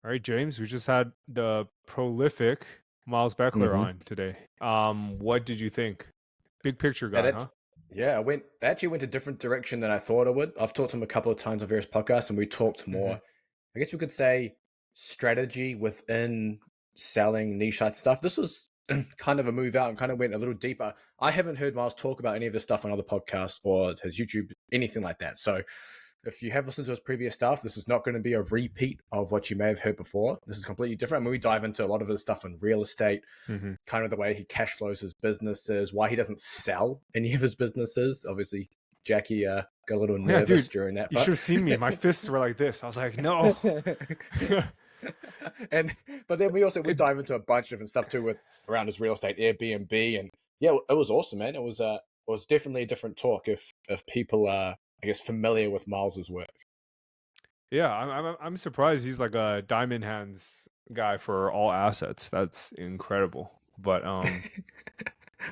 All right, James, we just had the prolific Miles Beckler hmm on today. What did you think? Big picture And guy, huh? it, yeah, I actually went a different direction than I thought it would. I've talked to him a couple of times on various podcasts, and we talked hmm more. I guess we could say strategy within selling niche type stuff. This was kind of a move out and kind of went a little deeper. I haven't heard Miles talk about any of this stuff on other podcasts or his YouTube, anything like that. So if you have listened to his previous stuff, this is not going to be a repeat of what you may have heard before. This is completely different. I mean, we dive into a lot of his stuff in real estate, hmm kind of the way he cash flows his businesses, why he doesn't sell any of his businesses. Obviously, Jacky got a little Yeah, nervous dude, during that, you should have seen me. My fists were like this. I was like, no. and but then we It, dive into a bunch of different stuff too with around his real estate, Airbnb, and yeah, it was awesome, man. It was definitely a different talk if people are, I guess, familiar with Miles's work. yeah, I'm surprised he's like a diamond hands guy for all assets. That's incredible. But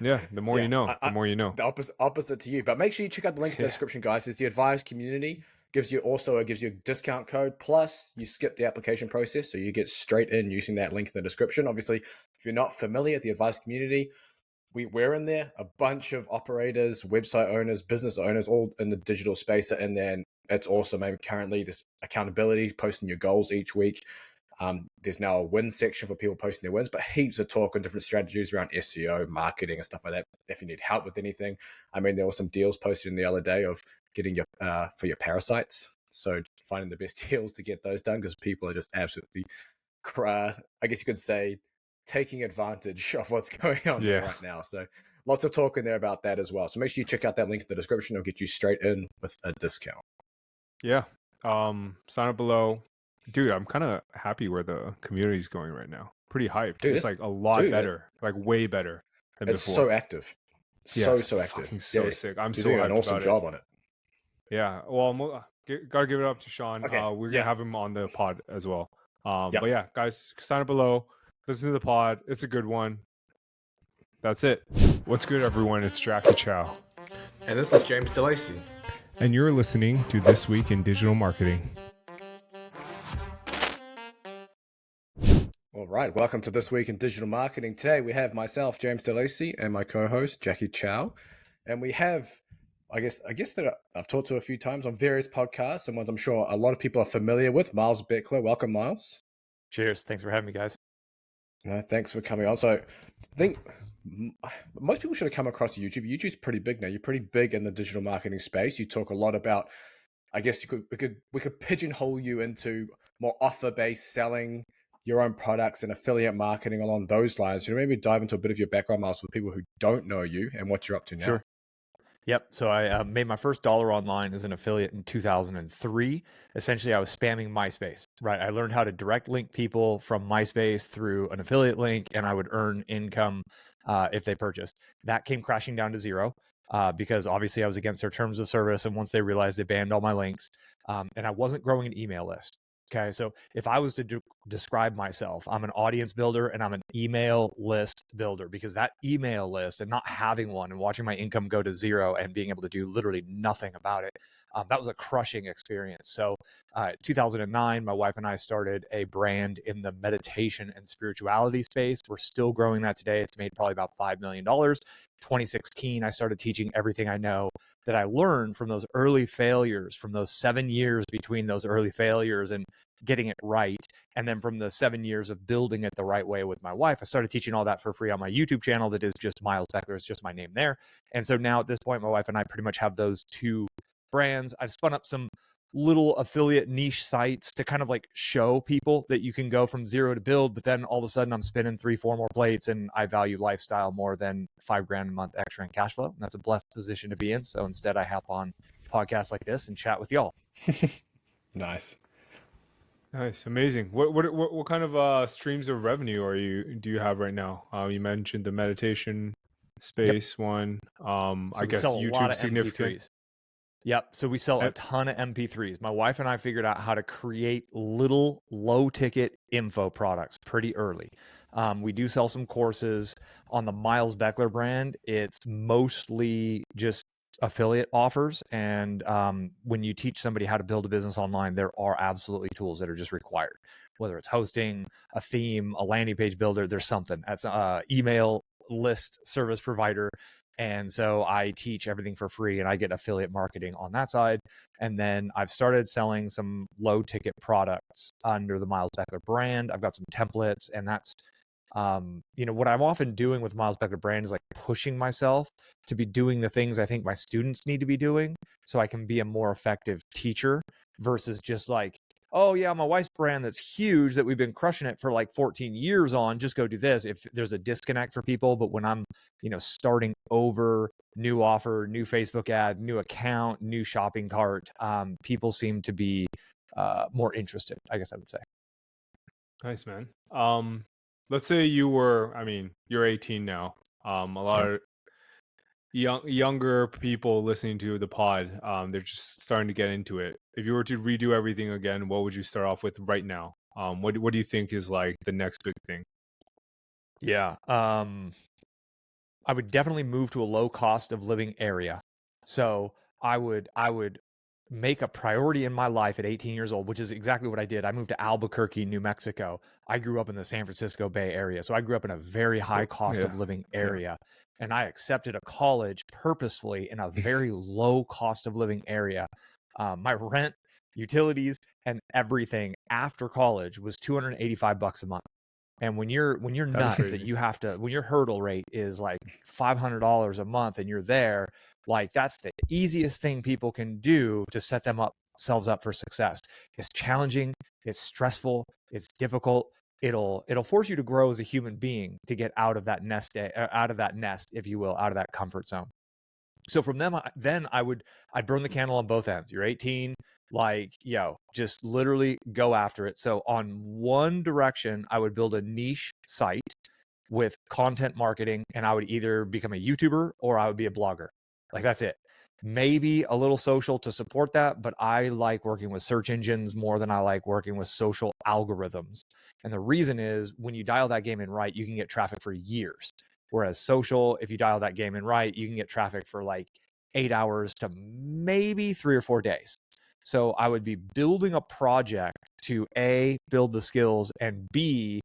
yeah, the more you Yeah, know, the more you know. the opposite to you. But make sure you check out the link in the Yeah. description, guys. It's the advised community. It gives you a discount code. Plus, you skip the application process, so you get straight in using that link in the description. Obviously, if you're not familiar, the advised community, we're in there. A bunch of operators, website owners, business owners, all in the digital space are in there. And it's awesome. Maybe currently there's accountability, posting your goals each week. There's now a win section for people posting their wins, but heaps of talk on different strategies around SEO, marketing, and stuff like that. If you need help with anything, I mean, there were some deals posted in the other day of getting your for your parasites. So finding the best deals to get those done because people are just absolutely, I guess you could say, taking advantage of what's going on there Yeah. right now. So lots of talk in there about that as well. So make sure you check out that link in the description. It'll get you straight in with a discount. Yeah. Sign up below. Dude, I'm kind of happy where the community's going right now. Pretty hyped. Dude, It's like a lot dude, better, like way better than it's before. so active. Yeah, So active. fucking Yeah, so sick. I'm you're so doing an hyped awesome about it. job on it. Yeah. Well, gotta give it up to Sean. Okay. We're gonna Yeah. have him on the pod as well. Yep. But yeah, guys, sign up below. Listen to the pod. It's a good one. That's it. What's good, everyone? It's Jacky Chou. And this is James Lacey. And you're listening to This Week in Digital Marketing. All right. Welcome to This Week in Digital Marketing. Today we have myself, James Lacey, and my co-host, Jacky Chou. And we have, I guess that I've talked to a few times on various podcasts and ones I'm sure a lot of people are familiar with, Miles Beckler. Welcome, Miles. Cheers. Thanks for having me, guys. No, thanks for coming on. So I think most people should have come across YouTube. YouTube's pretty big now. You're pretty big in the digital marketing space. You talk a lot about, I guess we could pigeonhole you into more offer-based selling, your own products and affiliate marketing along those lines. You know, maybe dive into a bit of your background, Miles, for people who don't know you and what you're up to now. Sure. Yep. So I made my first dollar online as an affiliate in 2003. Essentially, I was spamming MySpace, right? I learned how to direct link people from MySpace through an affiliate link, and I would earn income if they purchased. That came crashing down to zero because obviously I was against their terms of service. And once they realized, they banned all my links, and I wasn't growing an email list. Okay, so if I was to describe myself, I'm an audience builder and I'm an email list builder, because that email list and not having one and watching my income go to zero and being able to do literally nothing about it, that was a crushing experience. So 2009, my wife and I started a brand in the meditation and spirituality space. We're still growing that today. It's made probably about $5 million. 2016, I started teaching everything I know that I learned from those early failures, from those 7 years between those early failures and getting it right. And then from the 7 years of building it the right way with my wife, I started teaching all that for free on my YouTube channel that is just Miles Beckler. It's just my name there. And so now at this point, my wife and I pretty much have those two brands. I've spun up some little affiliate niche sites to kind of like show people that you can go from zero to build, but then all of a sudden I'm spinning 3-4 more plates, and I value lifestyle more than $5,000 a month extra in cash flow. And that's a blessed position to be in. So instead I hop on podcasts like this and chat with y'all. Nice. Amazing. What kind of streams of revenue do you have right now? You mentioned the meditation space one. I guess YouTube significant. MP3s. Yep. So we sell a ton of MP3s. My wife and I figured out how to create little low ticket info products pretty early. We do sell some courses on the Miles Beckler brand. It's mostly just affiliate offers. And when you teach somebody how to build a business online, there are absolutely tools that are just required, whether it's hosting, a theme, a landing page builder, there's something. That's email list service provider. And so I teach everything for free and I get affiliate marketing on that side. And then I've started selling some low ticket products under the Miles Beckler brand. I've got some templates, and that's, what I'm often doing with Miles Beckler brand is like pushing myself to be doing the things I think my students need to be doing so I can be a more effective teacher versus just like, oh yeah, my wife's brand that's huge that we've been crushing it for like 14 years on, just go do this. If there's a disconnect for people, but when I'm, starting over, new offer, new Facebook ad, new account, new shopping cart, people seem to be more interested, I guess I would say. Nice, man. Let's say you're 18 now. A lot of younger people listening to the pod, they're just starting to get into it. If you were to redo everything again, what would you start off with right now? What do you think is like the next big thing? Yeah. I would definitely move to a low cost of living area. So I would make a priority in my life at 18 years old, which is exactly what I did. I moved to Albuquerque, New Mexico. I grew up in the San Francisco Bay Area. So I grew up in a very high cost of living area. And I accepted a college purposefully in a very low cost of living area. My rent, utilities, and everything after college was $285 a month. And when you're nuts that you have to, when your hurdle rate is like $500 a month and you're there, like that's the easiest thing people can do to set themselves up for success. It's challenging, it's stressful, it's difficult. It'll force you to grow as a human being to get out of that nest, if you will, out of that comfort zone. So from then I'd burn the candle on both ends. You're 18, like, just literally go after it. So on one direction, I would build a niche site with content marketing, and I would either become a YouTuber or I would be a blogger. Like that's it. Maybe a little social to support that, but I like working with search engines more than I like working with social algorithms. And the reason is when you dial that game in right, you can get traffic for years. Whereas social, if you dial that game in right, you can get traffic for like 8 hours to maybe 3 or 4 days. So I would be building a project to A, build the skills, and B,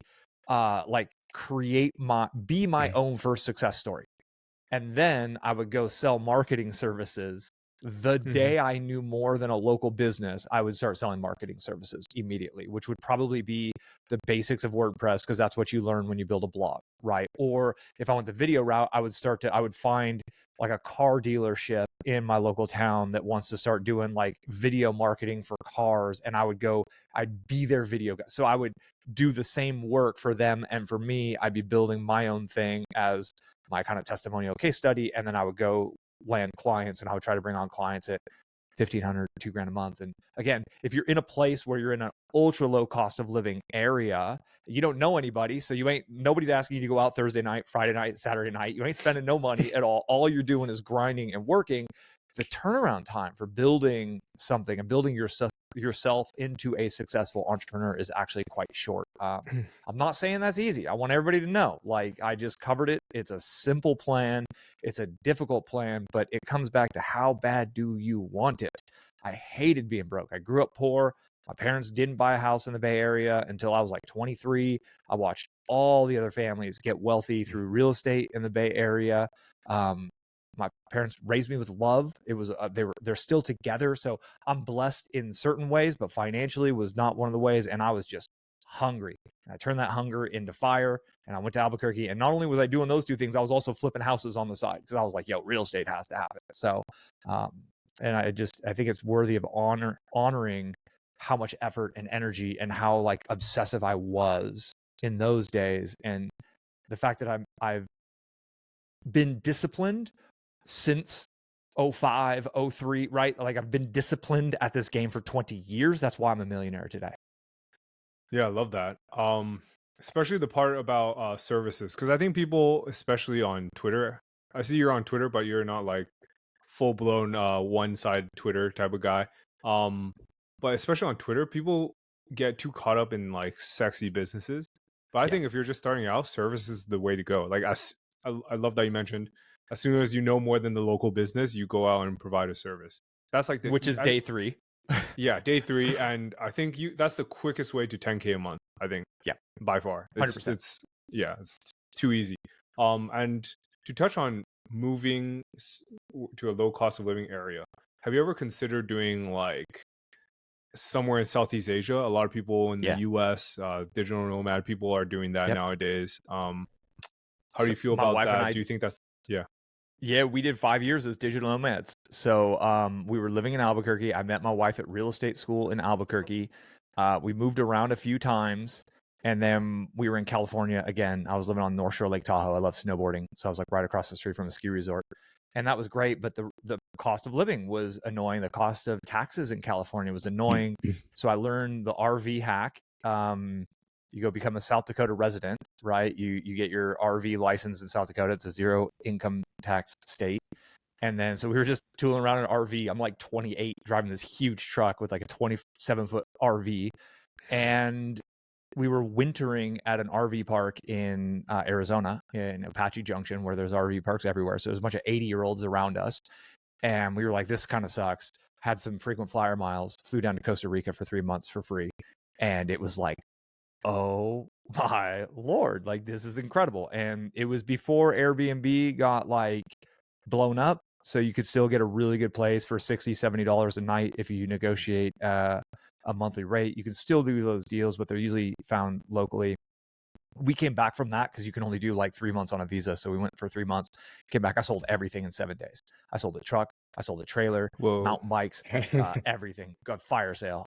be my own first success story. And then I would go sell marketing services. The day I knew more than a local business, I would start selling marketing services immediately, which would probably be the basics of WordPress, because that's what you learn when you build a blog, right? Or if I went the video route, I would find like a car dealership in my local town that wants to start doing like video marketing for cars, and I'd be their video guy. So I would do the same work for them, and for me, I'd be building my own thing as my kind of testimonial case study, and then I would go land clients, and I would try to bring on clients at $1,500, $2,000 a month. And again, if you're in a place where you're in an ultra low cost of living area, you don't know anybody, so nobody's asking you to go out Thursday night, Friday night, Saturday night. You ain't spending no money at all. All you're doing is grinding and working. The turnaround time for building something and building yourself into a successful entrepreneur is actually quite short. I'm not saying that's easy. I want everybody to know, like, I just covered it. It's a simple plan. It's a difficult plan, but it comes back to how bad do you want it? I hated being broke. I grew up poor. My parents didn't buy a house in the Bay Area until I was like 23. I watched all the other families get wealthy through real estate in the Bay Area. My parents raised me with love. It was they're still together, so I'm blessed in certain ways, but financially was not one of the ways. And I was just hungry. And I turned that hunger into fire, and I went to Albuquerque. And not only was I doing those two things, I was also flipping houses on the side, because I was like, real estate has to happen. So, and I think it's worthy of honoring how much effort and energy and how like obsessive I was in those days, and the fact that I've been disciplined since 05, 03, right? Like I've been disciplined at this game for 20 years. That's why I'm a millionaire today. Yeah, I love that. Especially the part about services, because I think people, especially on Twitter, I see you're on Twitter, but you're not like full-blown one-side Twitter type of guy. But especially on Twitter, people get too caught up in like sexy businesses. But I think if you're just starting out, service is the way to go. Like I love that you mentioned, as soon as you know more than the local business, you go out and provide a service. That's like which is day 3. Yeah, day 3, and I think that's the quickest way to 10K a month. I think. Yeah. By far. 100%. It's too easy. And to touch on moving to a low cost of living area, have you ever considered doing like somewhere in Southeast Asia? A lot of people in the US, digital nomad people are doing that nowadays. How do you feel about that? Do you think that's Yeah, we did 5 years as digital nomads. So we were living in Albuquerque. I met my wife at real estate school in Albuquerque. We moved around a few times, and then we were in California again. I was living on North Shore Lake Tahoe. I love snowboarding, so I was like right across the street from a ski resort, and that was great. But the cost of living was annoying. The cost of taxes in California was annoying. So I learned the RV hack. You go become a South Dakota resident, right? You get your RV license in South Dakota. It's a zero income tax state. And then, so we were just tooling around an RV. I'm like 28 driving this huge truck with like a 27-foot RV. And we were wintering at an RV park in Arizona, in Apache Junction, where there's RV parks everywhere. So there's a bunch of 80-year-olds around us. And we were like, this kind of sucks. Had some frequent flyer miles, flew down to Costa Rica for 3 months for free. And it was like, oh my Lord, like this is incredible. And it was before Airbnb got like blown up. So you could still get a really good place for $60, $70 a night if you negotiate a monthly rate. You can still do those deals, but they're usually found locally. We came back from that because you can only do like 3 months on a visa. So we went for 3 months, came back. I sold everything in 7 days. I sold a truck, I sold a trailer, mountain bikes, everything. Got fire sale.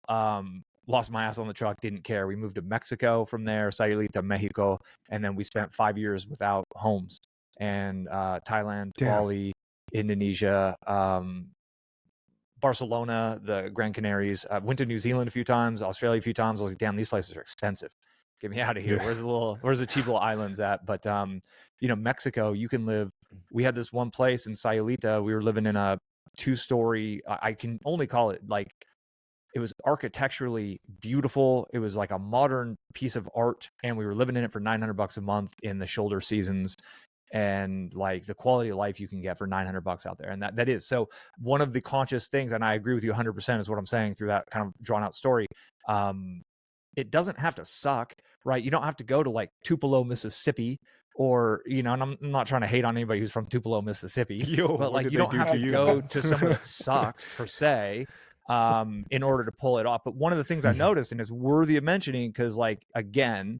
Lost my ass on the truck, didn't care. We moved to Mexico from there, Sayulita, Mexico, and then we spent 5 years without homes. And Thailand, Bali, Indonesia, Barcelona, the Gran Canaries. Went to New Zealand a few times, Australia a few times. I was like, damn, these places are expensive. Get me out of here. Where's the cheap little islands at? But Mexico, you can live. We had this one place in Sayulita. We were living in a 2-story. I can only call it like, it was architecturally beautiful. It was like a modern piece of art, and we were living in it for $900 a month in the shoulder seasons, and like the quality of life you can get for $900 out there. And that is so one of the conscious things, and I agree with you 100% is what I'm saying through that kind of drawn out story. It doesn't have to suck, right? You don't have to go to like Tupelo, Mississippi, or, and I'm not trying to hate on anybody who's from Tupelo, Mississippi, but like you don't have to go to somewhere that sucks per se, in order to pull it off. But one of the things I noticed, and it's worthy of mentioning, because like, again,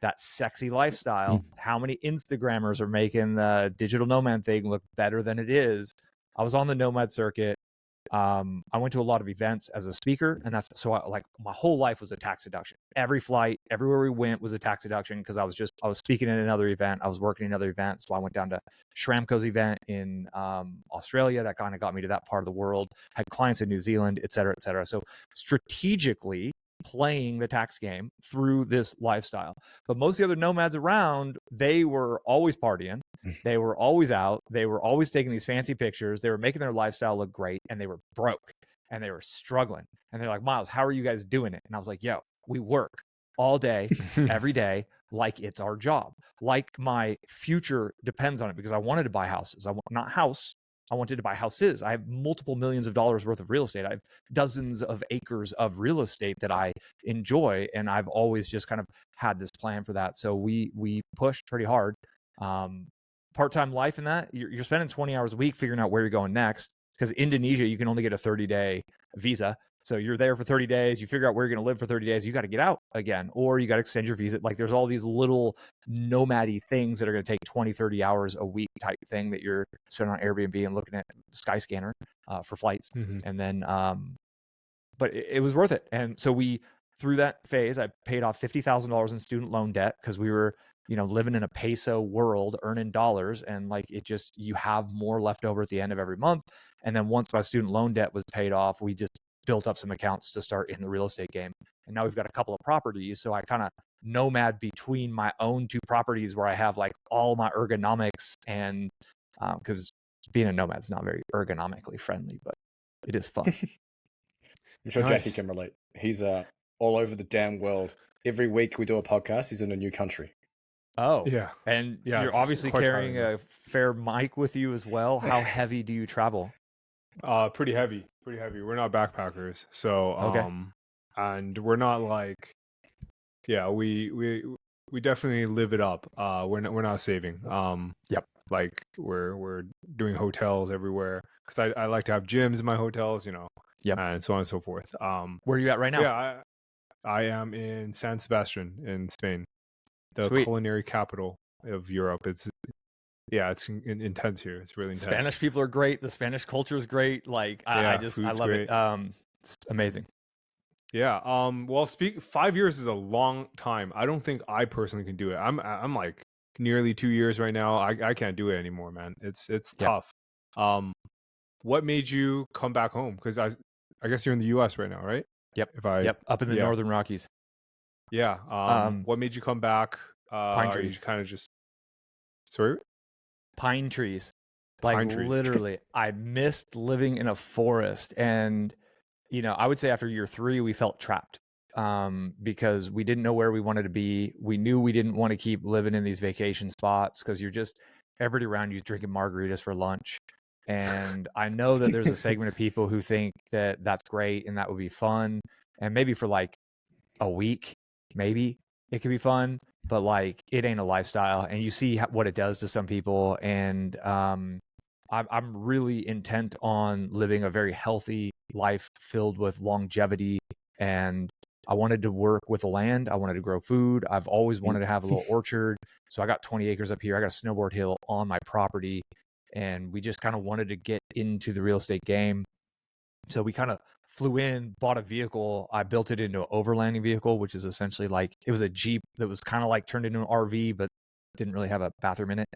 that sexy lifestyle, how many Instagrammers are making the digital nomad thing look better than it is? I was on the nomad circuit. I went to a lot of events as a speaker, and that's so like my whole life was a tax deduction. Every flight, everywhere we went was a tax deduction, because I was speaking at another event, I was working in another event. So I went down to Shramco's event in Australia. That kind of got me to that part of the world. Had clients in New Zealand, et cetera, et cetera. So strategically playing the tax game through this lifestyle. But most of the other nomads around, they were always partying. They were always out. They were always taking these fancy pictures. They were making their lifestyle look great, and they were broke, and they were struggling. And they're like, Miles, how are you guys doing it? And I was like, yo, we work all day, every day, like it's our job. Like my future depends on it, because I wanted to buy houses. I wanted to buy houses. I have multiple millions of dollars worth of real estate. I have dozens of acres of real estate that I enjoy, and I've always just kind of had this plan for that. So we pushed pretty hard. Part-time life in that, you're spending 20 hours a week figuring out where you're going next, because Indonesia, you can only get a 30-day visa. So you're there for 30 days, you figure out where you're going to live for 30 days, you got to get out again, or you got to extend your visa. Like there's all these little nomad-y things that are going to take 20, 30 hours a week type thing that you're spending on Airbnb and looking at Skyscanner for flights. And then, but it was worth it. And so through that phase, I paid off $50,000 in student loan debt, because we were living in a peso world, earning dollars, and like you have more left over at the end of every month. And then once my student loan debt was paid off, we just built up some accounts to start in the real estate game. And now we've got a couple of properties. So I kind of nomad between my own 2 properties, where I have like all my ergonomics, and because being a nomad is not very ergonomically friendly, but it is fun. I'm sure Jacky can relate. He's all over the damn world. Every week we do a podcast, he's in a new country. Oh, yeah. And you're obviously carrying a fair mic with you as well. How heavy do you travel? Pretty heavy. We're not backpackers. So, okay. And we're not like, yeah, we definitely live it up. We're not saving. Yep. Like we're doing hotels everywhere because I like to have gyms in my hotels, Yep. and so on and so forth. Where are you at right now? Yeah, I am in San Sebastian in Spain, the Sweet. culinary capital of Europe. It's intense here. It's really intense. Spanish people are great. The Spanish culture is great. Like I love great. it. It's amazing. Yeah. Well, 5 years is a long time. I don't think I personally can do it. I'm like nearly 2 years right now. I can't do it anymore, man. It's tough. What made you come back home? Because I guess you're in the U.S. right now, right? Yep. Yep. Up in the Northern Rockies. Yeah. What made you come back? Pine trees. Kind of just. Sorry. Pine trees. Like literally, I missed living in a forest, and I would say after year 3 we felt trapped because we didn't know where we wanted to be. We knew we didn't want to keep living in these vacation spots because everybody around you is drinking margaritas for lunch. And I know that there's a segment of people who think that that's great and that would be fun, and maybe for like a week, maybe it could be fun, but like it ain't a lifestyle. And you see what it does to some people. And I'm really intent on living a very healthy life filled with longevity. And I wanted to work with the land. I wanted to grow food. I've always wanted to have a little orchard. So I got 20 acres up here. I got a snowboard hill on my property. And we just kind of wanted to get into the real estate game. So we kind of flew in, bought a vehicle. I built it into an overlanding vehicle, which is essentially like, it was a Jeep that was kind of like turned into an RV, but didn't really have a bathroom in it.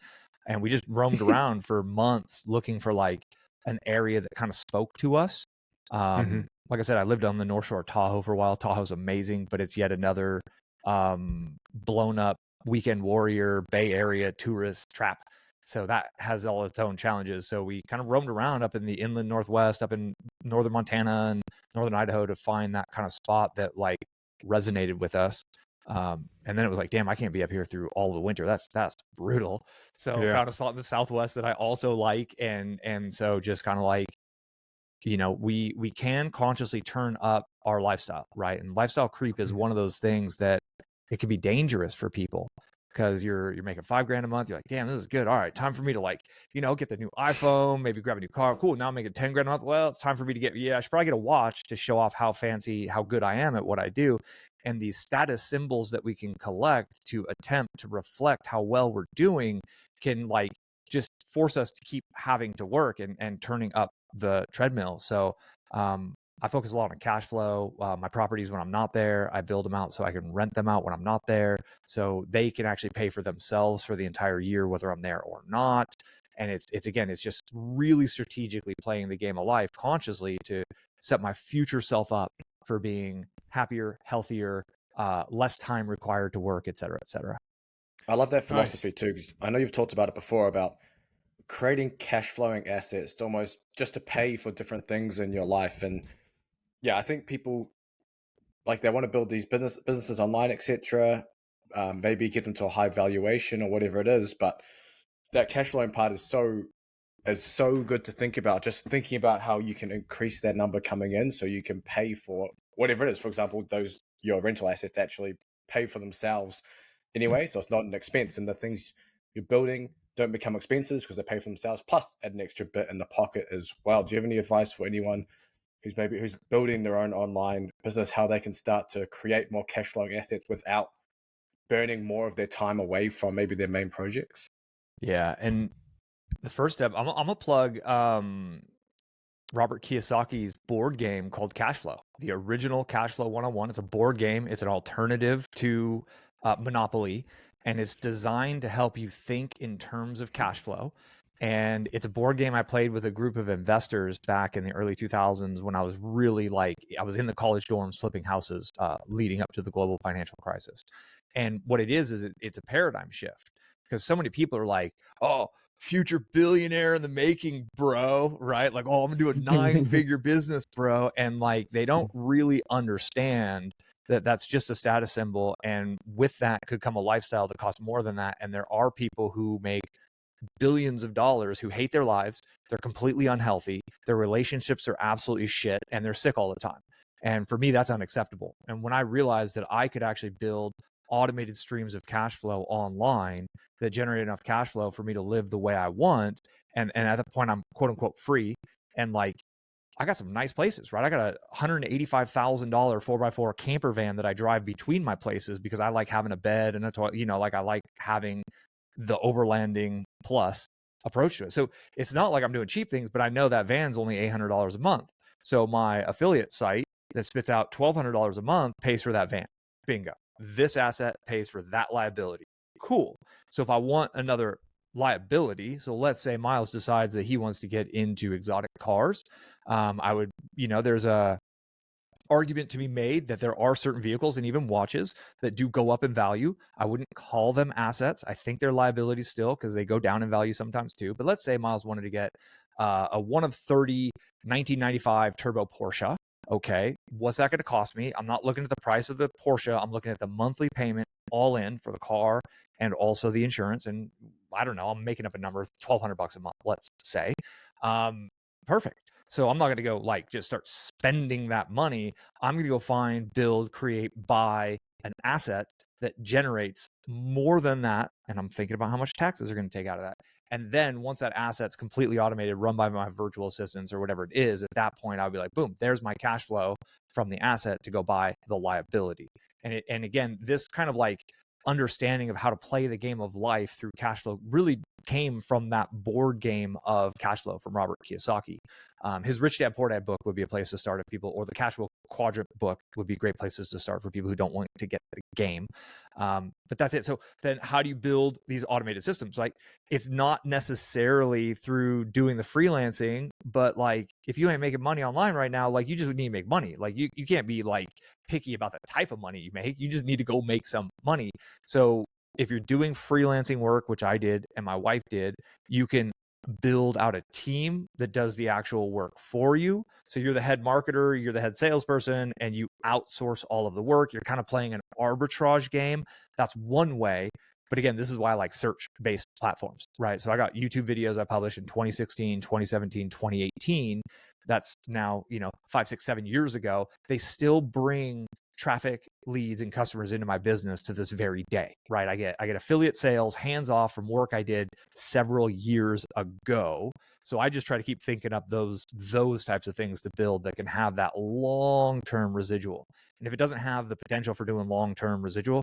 And we just roamed around for months looking for like an area that kind of spoke to us. Like I said, I lived on the North Shore of Tahoe for a while. Tahoe's amazing, but it's yet another blown up weekend warrior, Bay Area tourist trap. So that has all its own challenges. So we kind of roamed around up in the inland Northwest, up in northern Montana and northern Idaho to find that kind of spot that like resonated with us. And then it was like, damn, I can't be up here through all the winter. That's brutal. So I found a spot in the Southwest that I also like. And so just kind of like, we can consciously turn up our lifestyle, right? And lifestyle creep is one of those things that it can be dangerous for people. Because you're making $5,000 a month, you're like, damn, this is good. All right, time for me to like, get the new iPhone, maybe grab a new car. Cool, now I'm making $10,000 a month. Well, it's time for me to I should probably get a watch to show off how good I am at what I do. And these status symbols that we can collect to attempt to reflect how well we're doing can like just force us to keep having to work and turning up the treadmill. So I focus a lot on cash flow. My properties, when I'm not there, I build them out so I can rent them out when I'm not there. So they can actually pay for themselves for the entire year, whether I'm there or not. And it's just really strategically playing the game of life consciously to set my future self up for being happier, healthier, less time required to work, et cetera, et cetera. I love that philosophy too, because I know you've talked about it before about creating cash flowing assets to almost just to pay for different things in your life. And yeah, I think people like they want to build these businesses online, etc. Maybe get them to a high valuation or whatever it is, but that cash flowing part is so good to think about. Just thinking about how you can increase that number coming in, so you can pay for whatever it is. For example, your rental assets actually pay for themselves anyway, so it's not an expense, and the things you're building don't become expenses because they pay for themselves. Plus, add an extra bit in the pocket as well. Do you have any advice for anyone who's building their own online business, how they can start to create more cash flowing assets without burning more of their time away from maybe their main projects? Yeah. And the first step, I'm going to plug Robert Kiyosaki's board game called Cash Flow, the original Cash Flow 101. It's a board game. It's an alternative to Monopoly, and it's designed to help you think in terms of cash flow. And it's a board game I played with a group of investors back in the early 2000s when I was really I was in the college dorms flipping houses leading up to the global financial crisis. And what it is it's a paradigm shift, because so many people are like, oh, future billionaire in the making, bro, right? Like, oh, I'm gonna do a 9-figure business, bro. And like, they don't really understand that that's just a status symbol. And with that could come a lifestyle that costs more than that. And there are people who make billions of dollars who hate their lives. They're completely unhealthy. Their relationships are absolutely shit, and they're sick all the time. And for me, that's unacceptable. And when I realized that I could actually build automated streams of cash flow online that generate enough cash flow for me to live the way I want. And at that point, I'm quote unquote free. And like, I got some nice places, right? I got a $185,000 4x4 camper van that I drive between my places because I like having a bed and a toilet, you know, like I like having the overlanding plus approach to it. So it's not like I'm doing cheap things, but I know that van's only $800 a month. So my affiliate site that spits out $1,200 a month pays for that van. Bingo. This asset pays for that liability. Cool. So if I want another liability, so let's say Miles decides that he wants to get into exotic cars, I would, you know, there's a argument to be made that there are certain vehicles and even watches that do go up in value. I wouldn't call them assets. I think they're liabilities still because they go down in value sometimes too. But let's say Miles wanted to get a 1 of 30 1995 turbo Porsche. Okay, what's that going to cost me? I'm not looking at the price of the Porsche. I'm looking at the monthly payment all in for the car and also the insurance. And I don't know, I'm making up a number, $1,200 a month, let's say. Perfect. So I'm not going to go like just start spending that money. I'm going to go find, build, create, buy an asset that generates more than that. And I'm thinking about how much taxes are going to take out of that. And then once that asset's completely automated, run by my virtual assistants or whatever it is, at that point, I'll be like, boom, there's my cash flow from the asset to go buy the liability. And again, this kind of like understanding of how to play the game of life through cash flow really came from that board game of cash flow from Robert Kiyosaki. His Rich Dad Poor Dad book would be a place to start if people, or the Cash Flow Quadrant book would be great places to start for people who don't want to get the game. But that's it. So then how do you build these automated systems? Like, it's not necessarily through doing the freelancing, but like if you ain't making money online right now, like you just need to make money. Like you can't be like picky about the type of money you make. You just need to go make some money. So if you're doing freelancing work, which I did and my wife did, you can build out a team that does the actual work for you. So you're the head marketer, you're the head salesperson, and you outsource all of the work. You're kind of playing an arbitrage game. That's one way. But again, this is why I like search-based platforms, right? So I got YouTube videos I published in 2016, 2017, 2018. That's now, 5, 6, 7 years ago. They still bring traffic, leads, and customers into my business to this very day, right? I get affiliate sales hands off from work I did several years ago. So I just try to keep thinking up those types of things to build that can have that long-term residual. And if it doesn't have the potential for doing long-term residual,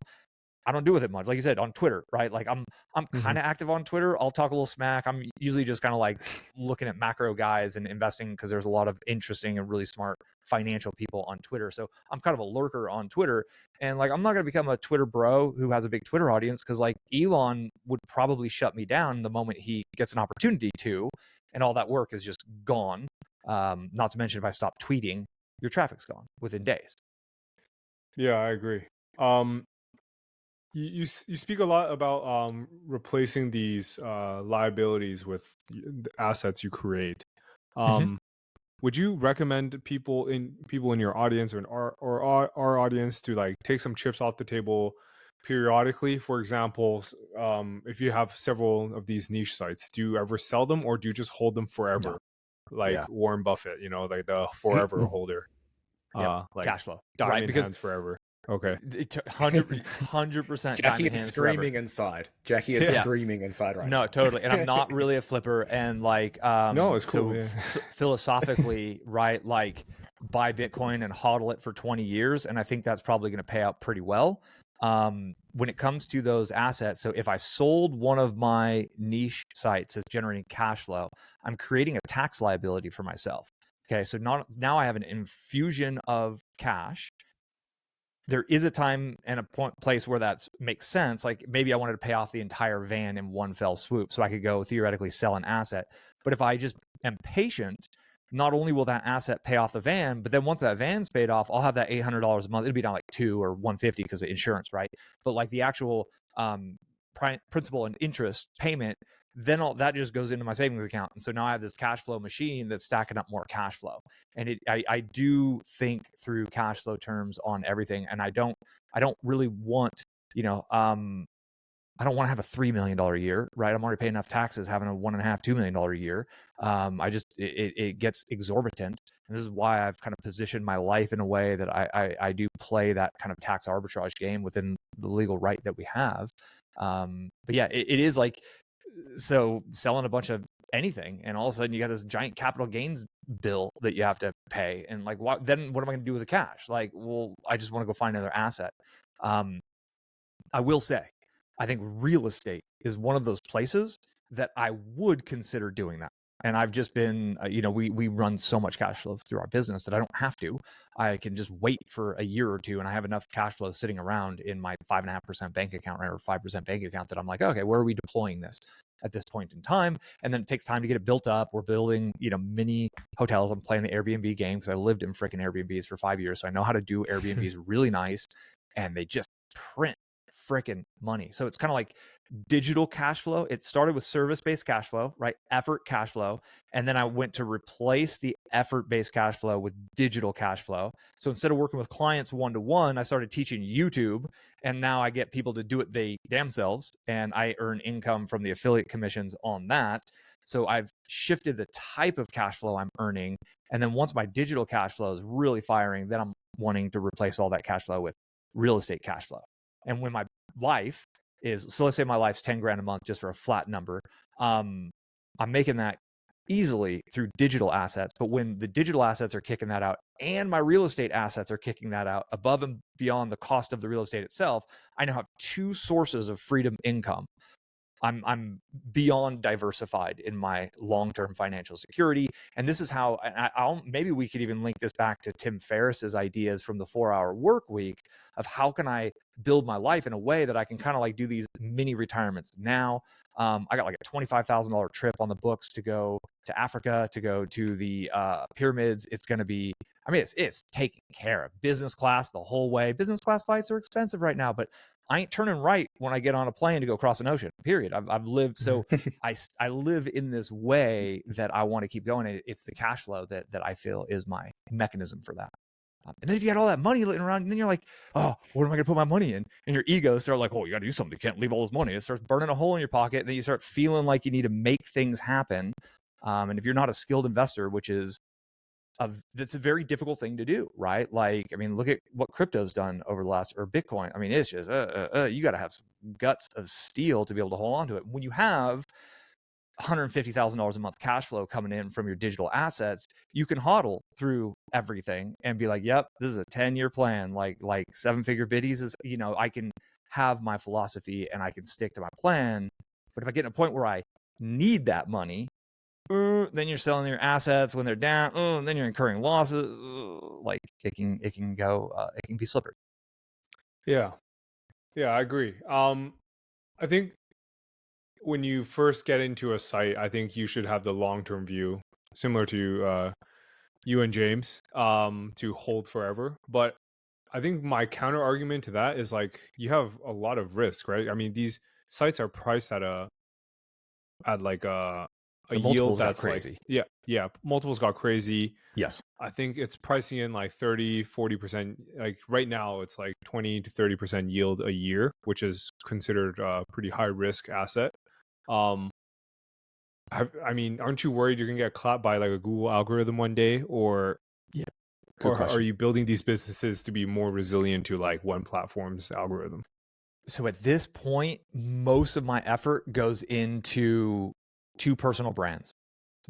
I don't do with it much. Like you said, on Twitter, right? Like I'm kind of active on Twitter. I'll talk a little smack. I'm usually just kind of like looking at macro guys and investing because there's a lot of interesting and really smart financial people on Twitter. So I'm kind of a lurker on Twitter. And like, I'm not going to become a Twitter bro who has a big Twitter audience because like Elon would probably shut me down the moment he gets an opportunity to, and all that work is just gone. Not to mention if I stop tweeting, your traffic's gone within days. Yeah, I agree. You speak a lot about replacing these liabilities with the assets you create. Would you recommend people in your audience or our audience to like take some chips off the table periodically? For example, if you have several of these niche sites, do you ever sell them or do you just hold them forever? No. Like Warren Buffett, like the forever holder. Like cash flow, diamond hands forever. Okay. 100% Jackie is screaming inside. Jackie is screaming inside right now. No, totally. And I'm not really a flipper. And like, no, it's cool. So philosophically, right? Like, buy Bitcoin and hodl it for 20 years. And I think that's probably going to pay out pretty well. When it comes to those assets, so if I sold one of my niche sites that's generating cash flow, I'm creating a tax liability for myself. Okay. So now I have an infusion of cash. There is a time and a place where that makes sense. Like maybe I wanted to pay off the entire van in one fell swoop so I could go theoretically sell an asset. But if I just am patient, not only will that asset pay off the van, but then once that van's paid off, I'll have that $800 a month. It'll be down like $200 or $150 because of insurance, right? But like the actual principal and interest payment, then all that just goes into my savings account. And so now I have this cash flow machine that's stacking up more cash flow. And I do think through cash flow terms on everything. And I don't really want, I don't want to have a $3 million a year, right? I'm already paying enough taxes having a $1.5, $2 million a year. It gets exorbitant. And this is why I've kind of positioned my life in a way that I do play that kind of tax arbitrage game within the legal right that we have. But yeah, it is like, so selling a bunch of anything, and all of a sudden you got this giant capital gains bill that you have to pay. And like, what am I going to do with the cash? Like, well, I just want to go find another asset. I will say, I think real estate is one of those places that I would consider doing that. And I've just been, we run so much cash flow through our business that I don't have to. I can just wait for a year or two, and I have enough cash flow sitting around in my 5.5% bank account, right, or 5% bank account, that I'm like, okay, where are we deploying this at this point in time? And then it takes time to get it built up. We're building, mini hotels. I'm playing the Airbnb game because I lived in freaking Airbnbs for 5 years. So I know how to do Airbnbs really nice, and they just print freaking money. So it's kind of like digital cash flow. It started with service-based cash flow, right? Effort cash flow. And then I went to replace the effort-based cash flow with digital cash flow. So instead of working with clients one-to-one, I started teaching YouTube, and now I get people to do it they damn selves, and I earn income from the affiliate commissions on that. So I've shifted the type of cash flow I'm earning. And then once my digital cash flow is really firing, then I'm wanting to replace all that cash flow with real estate cash flow. And when my life is, so let's say my life's 10 grand a month, just for a flat number, I'm making that easily through digital assets. But when the digital assets are kicking that out and my real estate assets are kicking that out above and beyond the cost of the real estate itself, I now have two sources of freedom income. I'm beyond diversified in my long-term financial security. And this is how, maybe we could even link this back to Tim Ferriss's ideas from the 4-Hour Work Week of how can I build my life in a way that I can kind of like do these mini retirements now. I got like a $25,000 trip on the books to go to Africa, to go to the pyramids. It's going to be, it's taken care of. Business class the whole way. Business class flights are expensive right now, but I ain't turning right when I get on a plane to go across an ocean, period. I've lived, so I live in this way that I want to keep going. It's the cash flow that I feel is my mechanism for that. And then if you got all that money laying around, and then you're like, oh, what am I going to put my money in? And your ego starts like, oh, you got to do something. You can't leave all this money. It starts burning a hole in your pocket. And then you start feeling like you need to make things happen. And if you're not a skilled investor, which is that's a very difficult thing to do, right? Like, look at what crypto's done over the last, or Bitcoin. It's just, you got to have some guts of steel to be able to hold on to it. When you have $150,000 a month cash flow coming in from your digital assets, you can hodl through everything and be like, yep, this is a 10-year plan. Like 7-figure biddies is, I can have my philosophy and I can stick to my plan. But if I get to a point where I need that money, then you're selling your assets when they're down. Then you're incurring losses. Like it can be slippery. Yeah, I agree. I think when you first get into a site, I think you should have the long-term view, similar to you and James, to hold forever. But I think my counter argument to that is like you have a lot of risk, right? These sites are priced at like a yield that's crazy. Like, multiples got crazy. Yes. I think it's pricing in like 30-40%. Like right now it's like 20 to 30% yield a year, which is considered a pretty high risk asset. Aren't you worried you're gonna get clapped by like a Google algorithm one day? Or are you building these businesses to be more resilient to like one platform's algorithm? So at this point, most of my effort goes into 2 personal brands.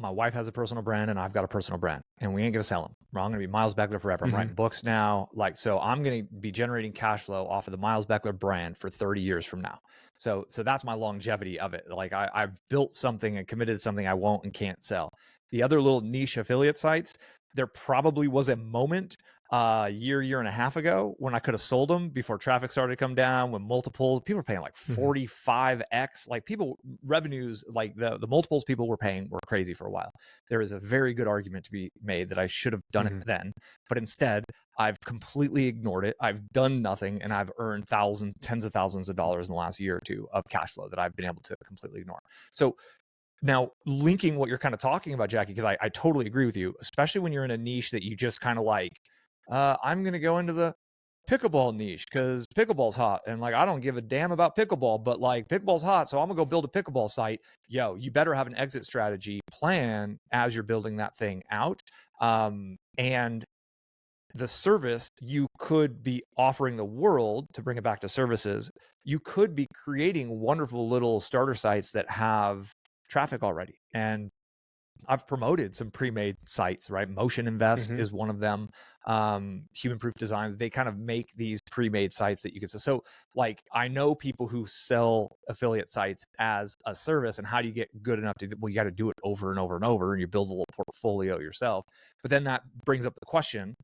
My wife has a personal brand and I've got a personal brand, and we ain't going to sell them. I'm going to be Miles Beckler forever. I'm writing books now. So I'm going to be generating cash flow off of the Miles Beckler brand for 30 years from now. So that's my longevity of it. Like I've built something and committed to something I won't and can't sell. The other little niche affiliate sites, there probably was a moment year and a half ago when I could have sold them before traffic started to come down, when multiples, people were paying like 45x, like revenues, like the multiples people were paying were crazy for a while. There is a very good argument to be made that I should have done it then, but instead I've completely ignored it. I've done nothing, and I've earned tens of thousands of dollars in the last year or two of cash flow that I've been able to completely ignore. So now, linking what you're kind of talking about, Jacky, because I totally agree with you, especially when you're in a niche that you just kind of like, I'm going to go into the pickleball niche because pickleball's hot. And like, I don't give a damn about pickleball, but like pickleball's hot. So I'm gonna go build a pickleball site. Yo, you better have an exit strategy plan as you're building that thing out. And the service you could be offering the world, to bring it back to services, you could be creating wonderful little starter sites that have traffic already. And I've promoted some pre-made sites, right? Motion Invest is one of them. Human Proof Designs, they kind of make these pre-made sites that you can sell. So like, I know people who sell affiliate sites as a service, and how do you get good enough to, well, you got to do it over and over and over, and you build a little portfolio yourself. But then that brings up the question,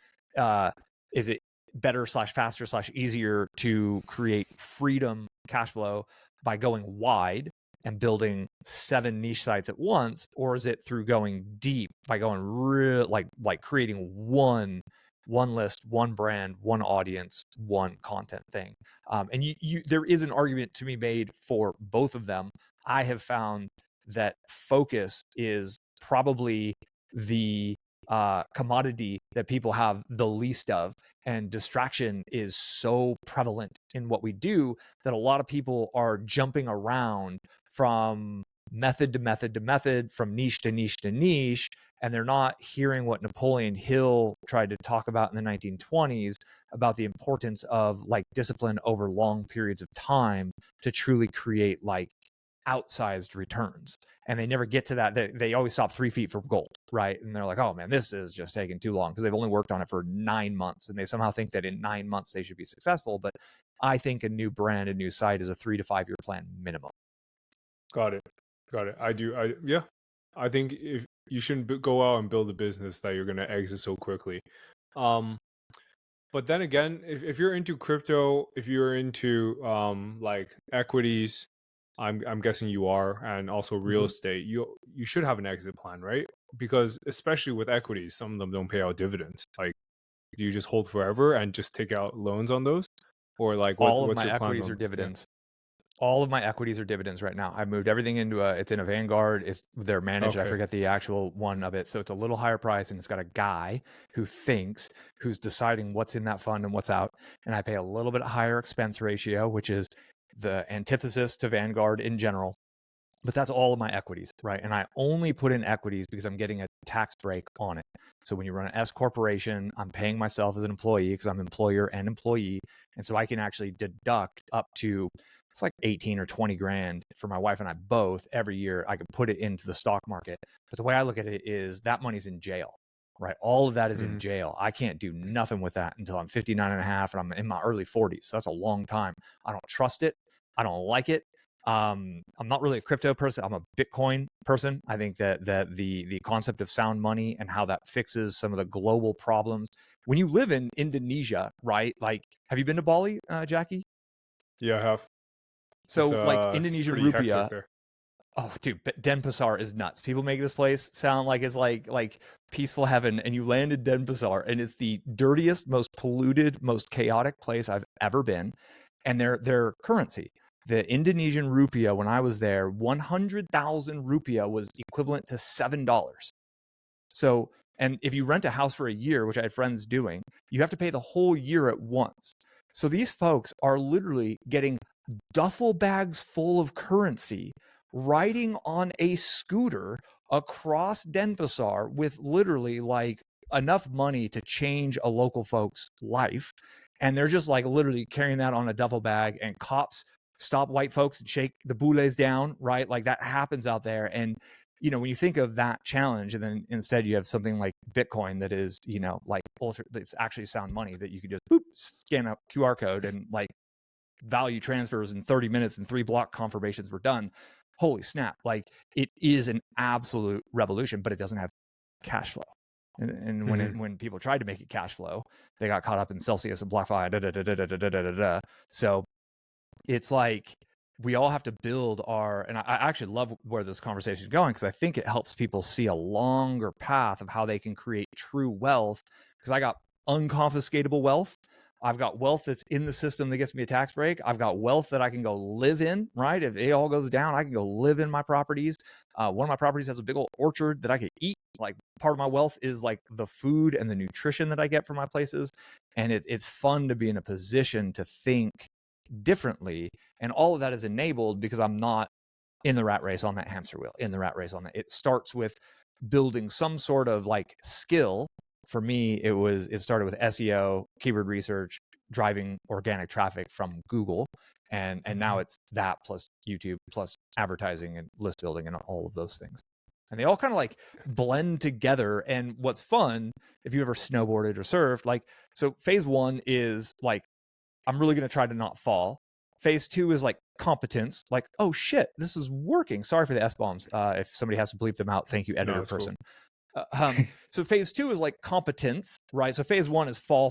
is it better / faster / easier to create freedom cash flow by going wide and building 7 niche sites at once, or is it through going deep by going real, like creating one list, one brand, one audience, one content thing? And there is an argument to be made for both of them. I have found that focus is probably the commodity that people have the least of, and distraction is so prevalent in what we do that a lot of people are jumping around from method to method to method, from niche to niche to niche, and they're not hearing what Napoleon Hill tried to talk about in the 1920s about the importance of like discipline over long periods of time to truly create like outsized returns. And they never get to that. They always stop 3 feet from gold, right? And they're like, oh man, this is just taking too long, because they've only worked on it for 9 months, and they somehow think that in 9 months they should be successful. But I think a new brand, a new site is a 3 to 5 year plan minimum. Got it. I think if you shouldn't go out and build a business that you're going to exit so quickly. But then again, if you're into crypto, if you're into like equities, I'm guessing you are, and also real estate, you should have an exit plan, right? Because especially with equities, some of them don't pay out dividends. Like, do you just hold forever and just take out loans on those, or like what's my equities are dividends? All of my equities are dividends right now. I moved everything into it's in a Vanguard. They're managed. Okay. I forget the actual one of it. So it's a little higher price, and it's got a guy who's deciding what's in that fund and what's out. And I pay a little bit higher expense ratio, which is the antithesis to Vanguard in general. But that's all of my equities, right? And I only put in equities because I'm getting a tax break on it. So when you run an S corporation, I'm paying myself as an employee because I'm employer and employee. And so I can actually deduct up to, it's like 18 or 20 grand for my wife and I both every year. I could put it into the stock market. But the way I look at it is that money's in jail, right? All of that is in jail. I can't do nothing with that until I'm 59 and a half, and I'm in my early 40s. So that's a long time. I don't trust it. I don't like it. I'm not really a crypto person. I'm a Bitcoin person. I think that the concept of sound money and how that fixes some of the global problems. When you live in Indonesia, right? Like, have you been to Bali, Jacky? Yeah, I have. So like Indonesian rupiah. Oh, dude, Denpasar is nuts. People make this place sound like it's like peaceful heaven, and you land in Denpasar, and it's the dirtiest, most polluted, most chaotic place I've ever been. And their currency, the Indonesian rupiah, when I was there, 100,000 rupiah was equivalent to $7. So, and if you rent a house for a year, which I had friends doing, you have to pay the whole year at once. So these folks are literally getting duffel bags full of currency, riding on a scooter across Denpasar with literally like enough money to change a local folk's life. And they're just like literally carrying that on a duffel bag, and cops stop white folks and shake the bules down, right? Like that happens out there. And, you know, when you think of that challenge, and then instead you have something like Bitcoin that is, you know, like it's actually sound money that you could just scan a QR code and like value transfers in 30 minutes and 3 block confirmations were done. Holy snap. Like it is an absolute revolution, but it doesn't have cash flow. And when people tried to make it cash flow, they got caught up in Celsius and BlockFi. So it's like we all have to build our, and I actually love where this conversation is going, because I think it helps people see a longer path of how they can create true wealth. Because I got unconfiscatable wealth. I've got wealth that's in the system that gets me a tax break. I've got wealth that I can go live in, right? If it all goes down, I can go live in my properties. One of my properties has a big old orchard that I could eat like part of my wealth is like the food and the nutrition that I get from my places. And it's fun to be in a position to think differently. And all of that is enabled because I'm not in the rat race on that hamster wheel, in the rat race on that. It starts with building some sort of like skill. For me, it started with SEO, keyword research, driving organic traffic from Google. And now it's that plus YouTube plus advertising and list building and all of those things. And they all kind of like blend together. And what's fun, if you ever snowboarded or surfed, like, so phase 1 is like, I'm really going to try to not fall. Phase 2 is like competence, like, oh shit, this is working. Sorry for the S-bombs. If somebody has to bleep them out, thank you, editor person. Cool. So phase 2 is like competence, right? So phase 1 is fall.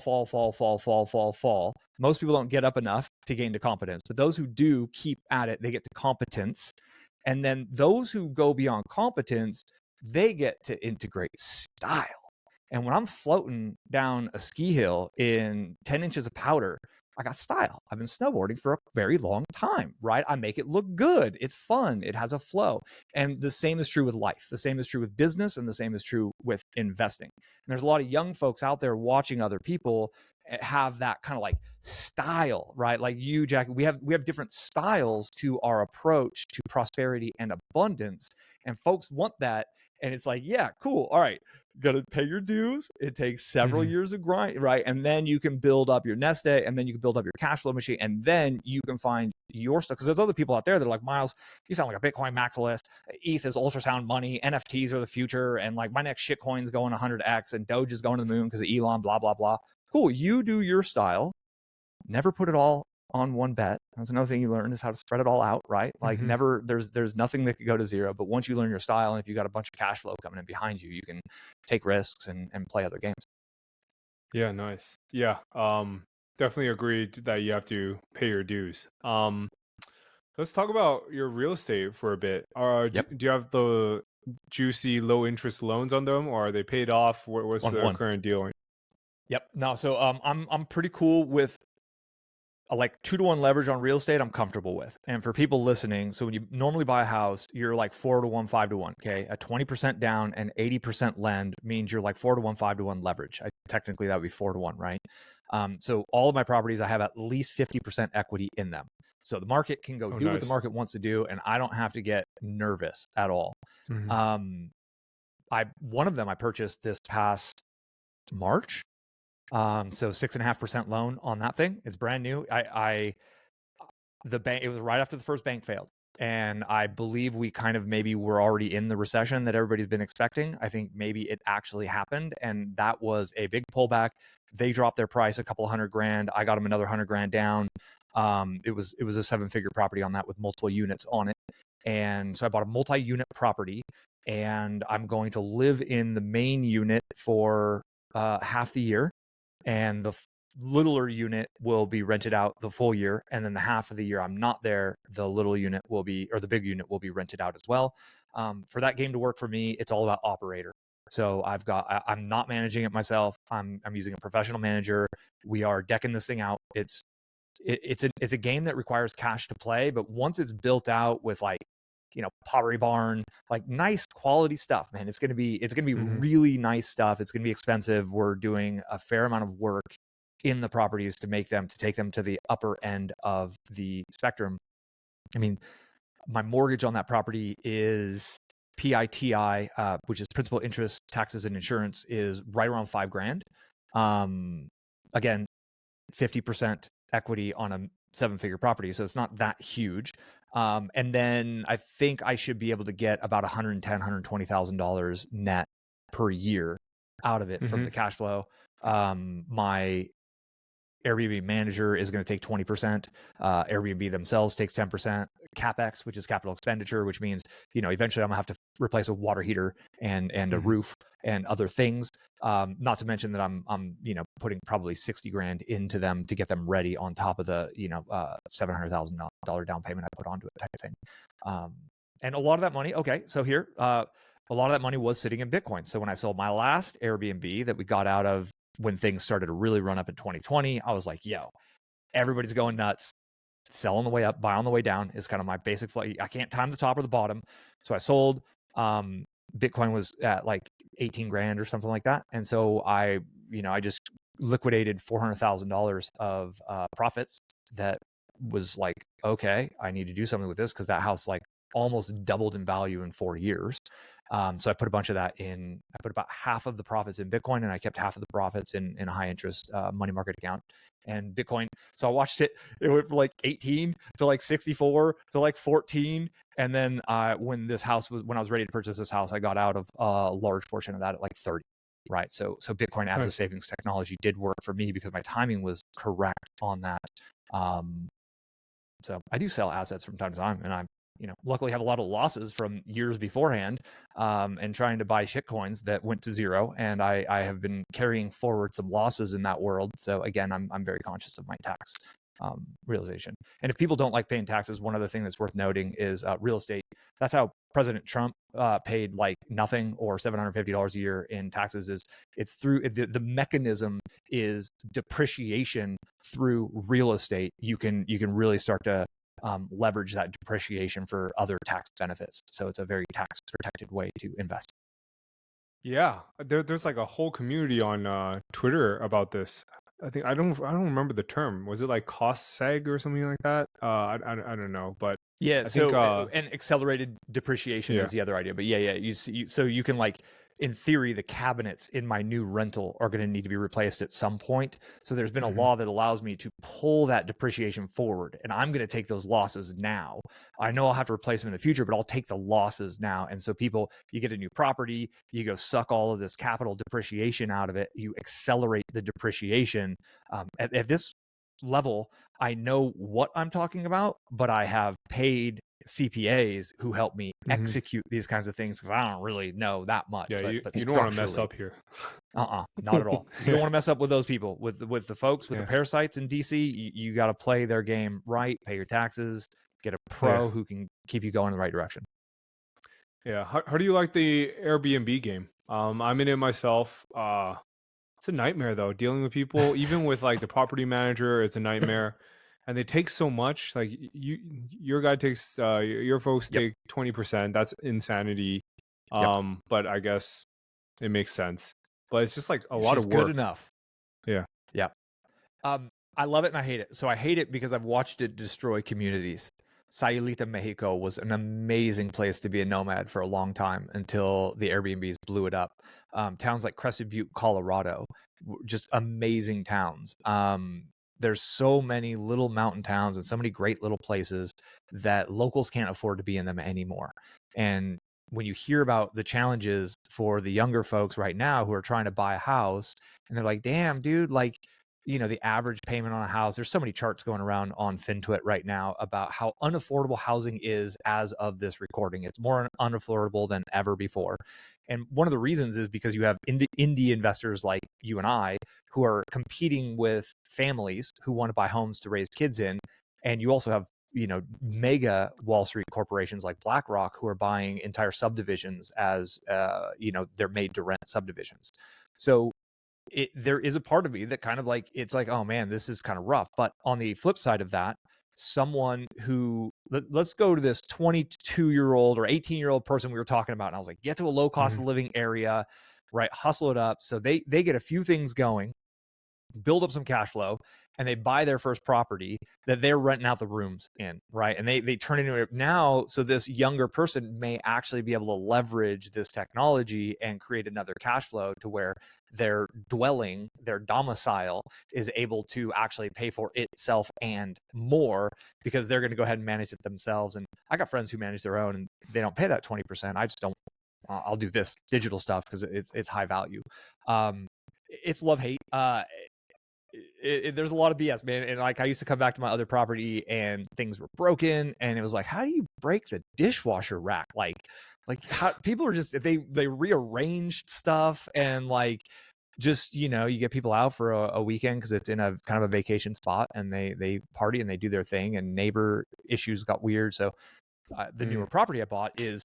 Most people don't get up enough to gain to competence, but those who do keep at it, they get to competence. And then those who go beyond competence, they get to integrate style. And when I'm floating down a ski hill in 10 inches of powder, I got style. I've been snowboarding for a very long time, right? I make it look good. It's fun. It has a flow. And the same is true with life. The same is true with business, and the same is true with investing. And there's a lot of young folks out there watching other people have that kind of like style, right? Like you, Jacky, we have different styles to our approach to prosperity and abundance. And folks want that. And it's like, yeah, cool. All right. Got to pay your dues. It takes several years of grind, right? And then you can build up your nest egg, and then you can build up your cash flow machine, and then you can find your stuff. Because there's other people out there that are like, Miles, you sound like a Bitcoin maximalist. ETH is ultrasound money. NFTs are the future. And like my next shit coin's going 100x, and Doge is going to the moon because of Elon, blah, blah, blah. Cool. You do your style. Never put it all on one bet. That's another thing you learn, is how to spread it all out, right? Like never, there's nothing that could go to zero, but once you learn your style, and if you got a bunch of cash flow coming in behind you, you can take risks and play other games. Yeah, nice. Yeah, definitely agreed that you have to pay your dues. Let's talk about your real estate for a bit. Do you have the juicy low interest loans on them, or are they paid off? What's the current deal? Yep. No, so I'm pretty cool with like 2-to-1 leverage on real estate. I'm comfortable with. And for people listening, so when you normally buy a house, you're like 4-to-1, 5-to-1. Okay, a 20% down and 80% lend means you're like 4-to-1, 5-to-1 leverage. Technically, that would be 4-to-1, right? So all of my properties, I have at least 50% equity in them. So the market can go what the market wants to do, and I don't have to get nervous at all. One of them I purchased this past March. So 6.5% loan on that thing. It's brand new. The bank, it was right after the first bank failed. And I believe we kind of maybe were already in the recession that everybody's been expecting. I think maybe it actually happened. And that was a big pullback. They dropped their price a couple $100,000. I got them another $100,000 down. It was a 7-figure property on that with multiple units on it. And so I bought a multi-unit property, and I'm going to live in the main unit for half the year. And the littler unit will be rented out the full year. And then the half of the year I'm not there, the little unit will be, or the big unit will be rented out as well. For that game to work for me, it's all about operator. So I'm not managing it myself. I'm using a professional manager. We are decking this thing out. It's a game that requires cash to play, but once it's built out with like, Pottery Barn, like nice quality stuff, man, it's going to be really nice stuff. It's going to be expensive. We're doing a fair amount of work in the properties to take them to the upper end of the spectrum. I mean, my mortgage on that property is PITI, which is principal, interest, taxes, and insurance, is right around $5,000. Again, 50% equity on a 7-figure property, so it's not that huge. And then I think I should be able to get about $110,000, $120,000 net per year out of it from the cash flow. My Airbnb manager is going to take 20%. Airbnb themselves takes 10%. CapEx, which is capital expenditure, which means, eventually I'm gonna have to replace a water heater and a roof and other things. Not to mention that I'm putting probably $60,000 into them to get them ready on top of the, $700,000 down payment I put onto it type of thing. And a lot of that money, a lot of that money was sitting in Bitcoin. So when I sold my last Airbnb that we got out of when things started to really run up in 2020, I was like, yo, everybody's going nuts. Sell on the way up, buy on the way down is kind of my basic flow. I can't time the top or the bottom. So I sold. Bitcoin was at like 18 grand or something like that. And so I just liquidated $400,000 of profits. That was like, okay, I need to do something with this because that house like almost doubled in value in 4 years. So I put a bunch of that in. I put about half of the profits in Bitcoin, and I kept half of the profits in a high interest money market account. And Bitcoin, so I watched it went from like 18 to like 64 to like 14. And then when I was ready to purchase this house, I got out of a large portion of that at like 30. Right. So Bitcoin as a savings technology did work for me because my timing was correct on that. So I do sell assets from time to time, and I luckily have a lot of losses from years beforehand, and trying to buy shit coins that went to zero. And I have been carrying forward some losses in that world. So again, I'm very conscious of my tax realization. And if people don't like paying taxes, one other thing that's worth noting is real estate. That's how President Trump paid like nothing or $750 a year in taxes. It's through the mechanism is depreciation through real estate. You can really start to leverage that depreciation for other tax benefits. So it's a very tax protected way to invest. Yeah, there's like a whole community on Twitter about this. I think I don't remember the term. Was it like cost seg or something like that? I don't know, but yeah. I So think, and accelerated depreciation is the other idea. But yeah. So you can like, in theory, the cabinets in my new rental are going to need to be replaced at some point. So there's been a law that allows me to pull that depreciation forward, and I'm going to take those losses now. I know I'll have to replace them in the future, but I'll take the losses now. And so you get a new property, you go suck all of this capital depreciation out of it, you accelerate the depreciation. At this level, I know what I'm talking about, but I have paid CPAs who help me execute these kinds of things because I don't really know that much. Yeah, but you don't want to mess up here. Not at all. You don't want to mess up with those people, with the folks, with the parasites in DC. You got to play their game right, pay your taxes, get a pro who can keep you going in the right direction. Yeah. How do you like the Airbnb game? I'm in it myself. It's a nightmare though, dealing with people, even with like the property manager, it's a nightmare. And they take so much. Like your guy takes your folks take 20%. That's insanity. But I guess it makes sense. But it's just like a lot of work. Good enough. Yeah. I love it and I hate it. So I hate it because I've watched it destroy communities. Sayulita, Mexico was an amazing place to be a nomad for a long time until the Airbnbs blew it up. Towns like Crested Butte, Colorado, just amazing towns. There's so many little mountain towns and so many great little places that locals can't afford to be in them anymore. And when you hear about the challenges for the younger folks right now who are trying to buy a house, and they're like, damn, dude, like, the average payment on a house, there's so many charts going around on FinTwit right now about how unaffordable housing is as of this recording. It's more unaffordable than ever before. And one of the reasons is because you have indie investors like you and I who are competing with families who want to buy homes to raise kids in. And you also have, mega Wall Street corporations like BlackRock who are buying entire subdivisions as, they're made to rent subdivisions. So there is a part of me that kind of like, it's like, oh man, this is kind of rough. But on the flip side of that, someone who, let's go to this 22-year-old or 18-year-old person we were talking about. And I was like, get to a low cost of living area, right? Hustle it up. So they get a few things going, build up some cash flow, and they buy their first property that they're renting out the rooms in, right? And they turn into it now. So this younger person may actually be able to leverage this technology and create another cash flow to where their dwelling, their domicile is able to actually pay for itself and more because they're going to go ahead and manage it themselves. And I got friends who manage their own and they don't pay that 20%. I just don't. I'll do this digital stuff because it's high value. It's love-hate. There's a lot of BS, man. And like, I used to come back to my other property and things were broken, and it was like, how do you break the dishwasher rack? Like how people are just, they rearranged stuff, and like, just, you get people out for a weekend because it's in a kind of a vacation spot, and they party and they do their thing, and neighbor issues got weird. So the newer property I bought is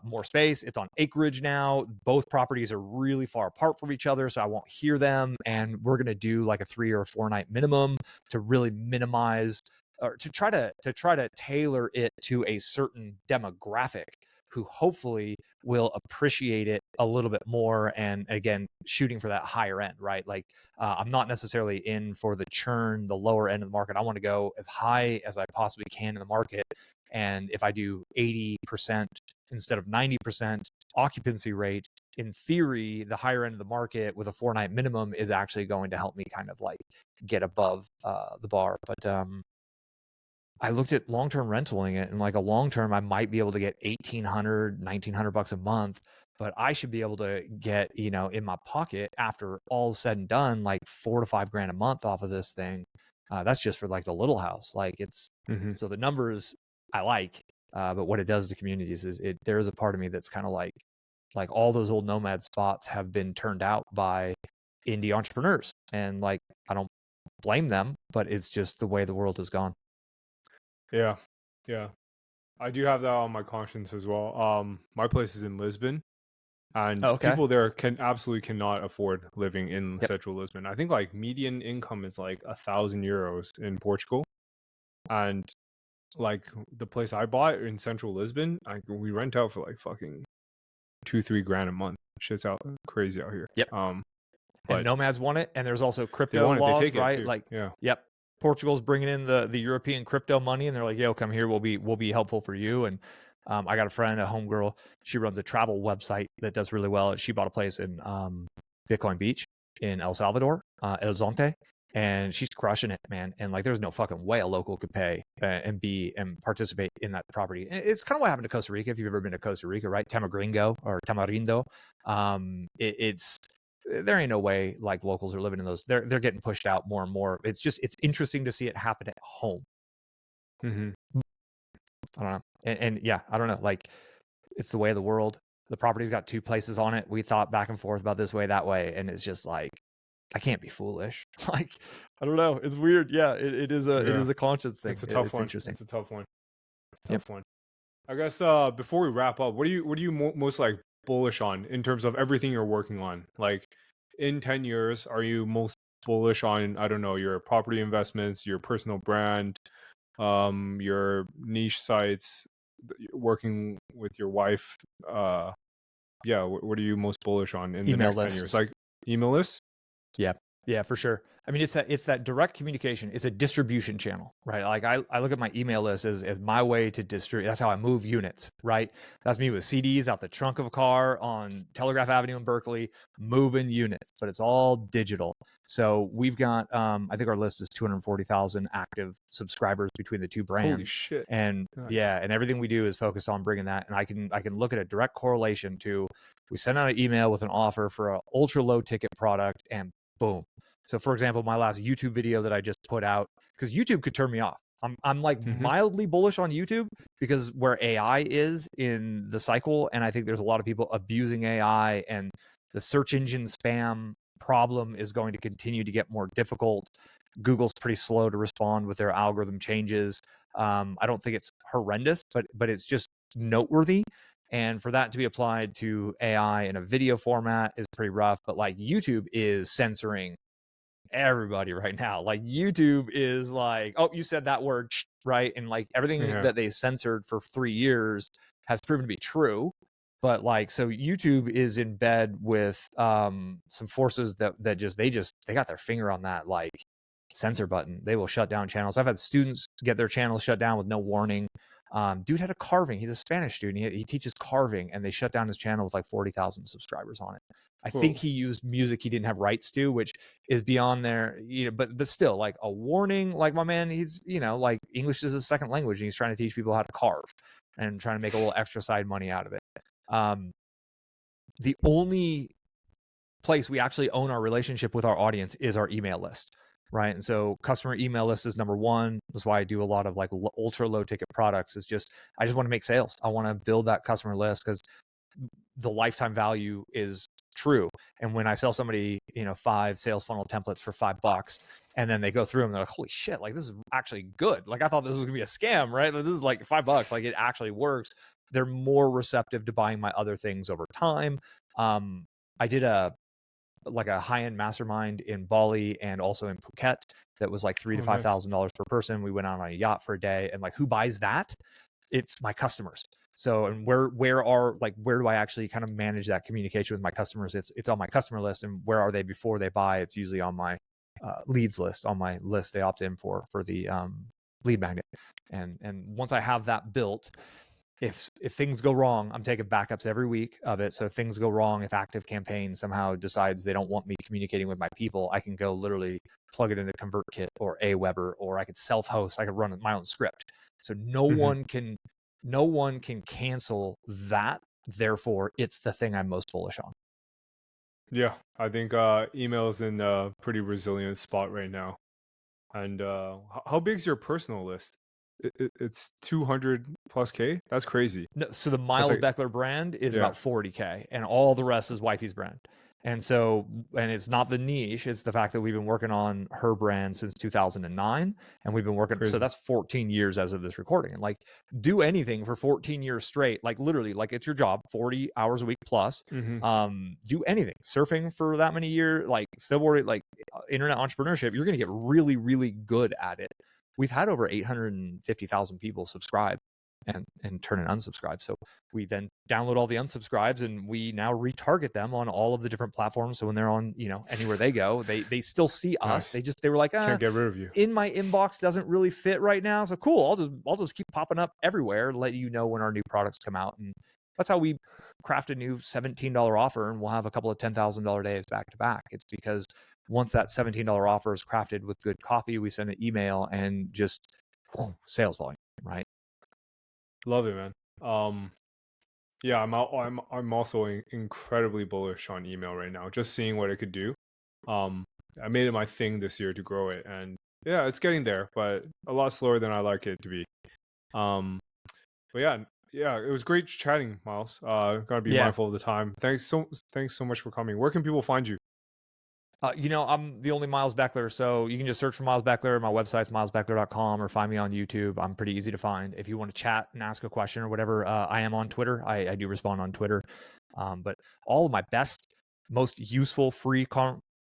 more space. It's on acreage now. Both properties are really far apart from each other, so I won't hear them. And we're going to do like a 3 or 4 night minimum to really minimize, or to try to tailor it to a certain demographic. who hopefully will appreciate it a little bit more. And again, shooting for that higher end, right? Like I'm not necessarily in for the churn, the lower end of the market. I want to go as high as I possibly can in the market. And if I do 80% instead of 90% occupancy rate, in theory, the higher end of the market with a 4-night minimum is actually going to help me kind of like get above the bar. But I looked at long-term rentaling it, and like a long-term, I might be able to get $1,800, $1,900 a month, but I should be able to get, you know, in my pocket after all said and done, like $4 to $5 grand a month off of this thing. That's just for like the little house. Like it's, so the numbers I like, but what it does to communities is there is a part of me that's kind of like all those old nomad spots have been turned out by indie entrepreneurs. And like, I don't blame them, but it's just the way the world has gone. Yeah. I do have that on my conscience as well. My place is in Lisbon, and people there absolutely cannot afford living in central Lisbon. I think like median income is like €1,000 in Portugal, and like the place I bought in central Lisbon, we rent out for like fucking $2-3 grand a month. Shit's out crazy out here. But and nomads want it, and there's also crypto laws, right? Like, Portugal's bringing in the European crypto money, and they're like, "Yo, come here. We'll be helpful for you." And I got a friend, a homegirl. She runs a travel website that does really well. She bought a place in Bitcoin Beach in El Salvador, El Zonte, and she's crushing it, man. And like, there's no fucking way a local could pay and participate in that property. And it's kind of what happened to Costa Rica. If you've ever been to Costa Rica, right? Tamarindo. There ain't no way like locals are living in those. They're getting pushed out more and more. It's interesting to see it happen at home. I don't know. And yeah, I don't know. Like, it's the way of the world. The property's got 2 places on it. We thought back and forth about this way, that way. And it's just like, I can't be foolish. Like, I don't know. It's weird. Yeah, it is a conscience thing. It's a tough one. Interesting. It's a tough one. I guess before we wrap up, what are you most like bullish on in terms of everything you're working on? Like, in 10 years, are you most bullish on, I don't know, your property investments, your personal brand, your niche sites, working with your wife? What are you most bullish on in the next 10 years? Like email lists? Yeah, for sure. I mean, it's that direct communication. It's a distribution channel, right? Like I look at my email list as my way to distribute. That's how I move units, right? That's me with CDs out the trunk of a car on Telegraph Avenue in Berkeley, moving units, but it's all digital. So we've got, I think our list is 240,000 active subscribers between the 2 brands. Holy shit. And nice. And everything we do is focused on bringing that. And I can look at a direct correlation to, we send out an email with an offer for an ultra low ticket product, and boom. So for example, my last YouTube video that I just put out, because YouTube could turn me off. I'm like mildly bullish on YouTube because where AI is in the cycle, and I think there's a lot of people abusing AI, and the search engine spam problem is going to continue to get more difficult. Google's pretty slow to respond with their algorithm changes. I don't think it's horrendous, but it's just noteworthy. And for that to be applied to AI in a video format is pretty rough. But like, YouTube is censoring everybody right now. Like, YouTube is like, oh, you said that word, right? And like everything that they censored for 3 years has proven to be true. But like, so YouTube is in bed with some forces that they got their finger on that like censor button. They will shut down channels. I've had students get their channels shut down with no warning. Dude had a carving. He's a Spanish student. He teaches carving, and they shut down his channel with like 40,000 subscribers on it. I think he used music he didn't have rights to, which is beyond their, but still, like, a warning. Like, my man, he's, like, English is his second language, and he's trying to teach people how to carve and trying to make a little extra side money out of it. The only place we actually own our relationship with our audience is our email list, right? And so customer email list is number one. That's why I do a lot of like ultra low ticket products. I just want to make sales. I want to build that customer list because the lifetime value is true. And when I sell somebody, 5 sales funnel templates for $5, and then they go through them, they're like, holy shit, like, this is actually good. Like, I thought this was gonna be a scam, right? Like, this is like $5. Like, it actually works. They're more receptive to buying my other things over time. I did a high-end mastermind in Bali and also in Phuket that was like $3,000 to $5,000 per person. We went out on a yacht for a day, and like, who buys that? It's my customers. So, and where do I actually kind of manage that communication with my customers? It's on my customer list, and where are they before they buy? It's usually on my leads list, on my list they opt in for the lead magnet. And once I have that built, if things go wrong, I'm taking backups every week of it. So if things go wrong, if Active Campaign somehow decides they don't want me communicating with my people, I can go literally plug it into ConvertKit or Aweber, or I could self-host. I could run my own script. So no one can cancel that. Therefore, it's the thing I'm most bullish on. Yeah, I think email is in a pretty resilient spot right now. And how big is your personal list? It's 200 plus K. That's crazy. No, so the Miles Beckler brand is about 40K, and all the rest is Wifey's brand. And so, and it's not the niche, it's the fact that we've been working on her brand since 2009, and we've been working, so that's 14 years as of this recording. And like, do anything for 14 years straight, like literally, like it's your job, 40 hours a week plus. Do anything, surfing for that many years, like snowboarding, like internet entrepreneurship, you're going to get really, really good at it. We've had over 850,000 people subscribe and turn and unsubscribe. So we then download all the unsubscribes, and we now retarget them on all of the different platforms. So when they're on, anywhere they go, they still see us. They were like, can't get rid of you. In my inbox doesn't really fit right now. So cool. I'll just keep popping up everywhere, let you know when our new products come out. And that's how we craft a new $17 offer, and we'll have a couple of $10,000 days back to back. It's because once that $17 offer is crafted with good copy, we send an email and just sales volume, right? Love it, man. Yeah, I'm also incredibly bullish on email right now. Just seeing what it could do. I made it my thing this year to grow it, and yeah, it's getting there, but a lot slower than I like it to be. But yeah, it was great chatting, Miles. Gotta be mindful of the time. Thanks so much for coming. Where can people find you? I'm the only Miles Beckler, so you can just search for Miles Beckler. My website's milesbeckler.com, or find me on YouTube. I'm pretty easy to find. If you want to chat and ask a question or whatever, I am on Twitter. I do respond on Twitter. But all of my best, most useful free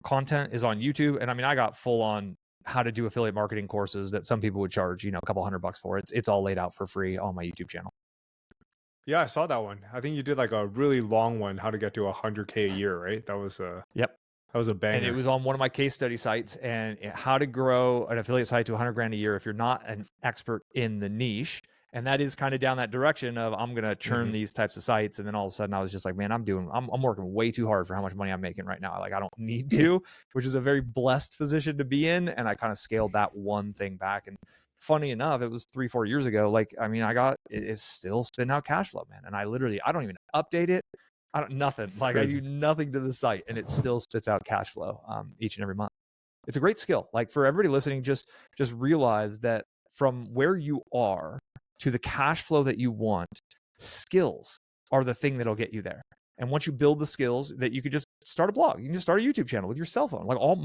content is on YouTube. And I mean, I got full on how to do affiliate marketing courses that some people would charge, a couple $100 for. It's all laid out for free on my YouTube channel. Yeah, I saw that one. I think you did like a really long one, how to get to 100K a year, right? That was Yep. That was a banger. And it was on one of my case study sites, and how to grow an affiliate site to 100 grand a year if you're not an expert in the niche. And that is kind of down that direction of, I'm going to churn these types of sites. And then all of a sudden I was just like, man, I'm working way too hard for how much money I'm making right now. Like, I don't need to, which is a very blessed position to be in. And I kind of scaled that one thing back. And funny enough, it was 3-4 years ago. Like, I mean, it's still spitting out cash flow, man. And I don't even update it. Nothing. Like, crazy. I do nothing to the site, and it still spits out cash flow each and every month. It's a great skill. Like, for everybody listening, just realize that from where you are to the cash flow that you want, skills are the thing that'll get you there. And once you build the skills, that you could just start a blog, you can just start a YouTube channel with your cell phone. Like, all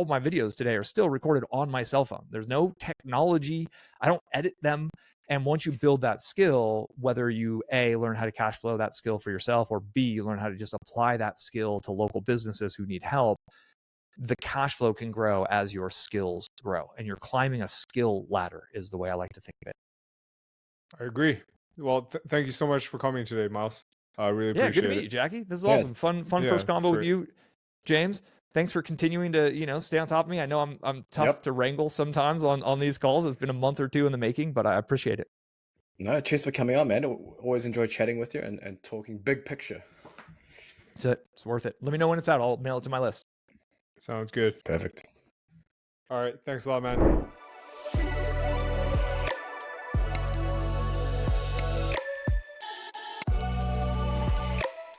my videos today are still recorded on my cell phone. There's no technology. I don't edit them. And once you build that skill, whether you A, learn how to cash flow that skill for yourself, or B, you learn how to just apply that skill to local businesses who need help, the cash flow can grow as your skills grow. And you're climbing a skill ladder is the way I like to think of it. I agree. Well, thank you so much for coming today, Miles. I really appreciate it. Yeah, good to meet you, Jacky. This is awesome. Fun first combo with you, James. Thanks for continuing to, stay on top of me. I know I'm tough to wrangle sometimes on these calls. It's been a month or two in the making, but I appreciate it. No, cheers for coming on, man. Always enjoy chatting with you and talking big picture. That's it. It's worth it. Let me know when it's out. I'll mail it to my list. Sounds good. Perfect. All right. Thanks a lot, man.